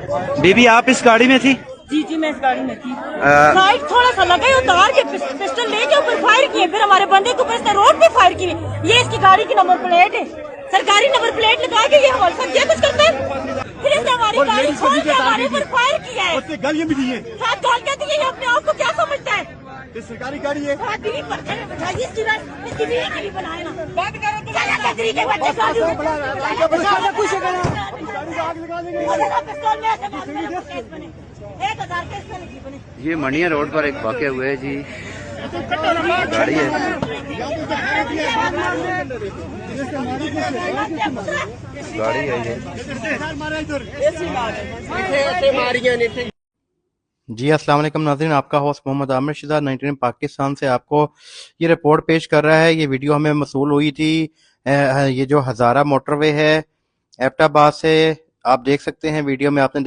बीबी आप इस गाड़ी में थी? जी जी मैं इस गाड़ी में थी। साइड थोड़ा सा लगा उतार के पिस्टल लेके ऊपर फायर किए, फिर हमारे बंदे के ऊपर इसने रोड पे फायर किए। ये इसकी गाड़ी की नंबर प्लेट है, सरकारी नंबर प्लेट लगा के ये हमारे साथ ये कुछ करते हैं। फिर इसने हमारी गाड़ी खोल के हमारे ऊपर फायर किया है। गालियां भी दी है, साथ गाल के दी है। अपने आप को क्या समझता है? ये सरकारी गाड़ी है। बीवी पर इसकी बीवी के लिए बनाए ना बात करो तो क्या तरीके बच्चे गाड़ी कुछ बने 1000 केस बने। ये मनिया रोड पर एक वाकया हुआ है जी। गाड़ी है, गाड़ी है ये जी। अस्सलाम वालेकुम नाज़रीन, आपका होस्ट मोहम्मद आमिर शिदा 99 पाकिस्तान से आपको ये रिपोर्ट पेश कर रहा है। ये वीडियो हमें मसूल हुई थी, ये जो हज़ारा मोटरवे है एबटाबाद से, आप देख सकते हैं वीडियो में आपने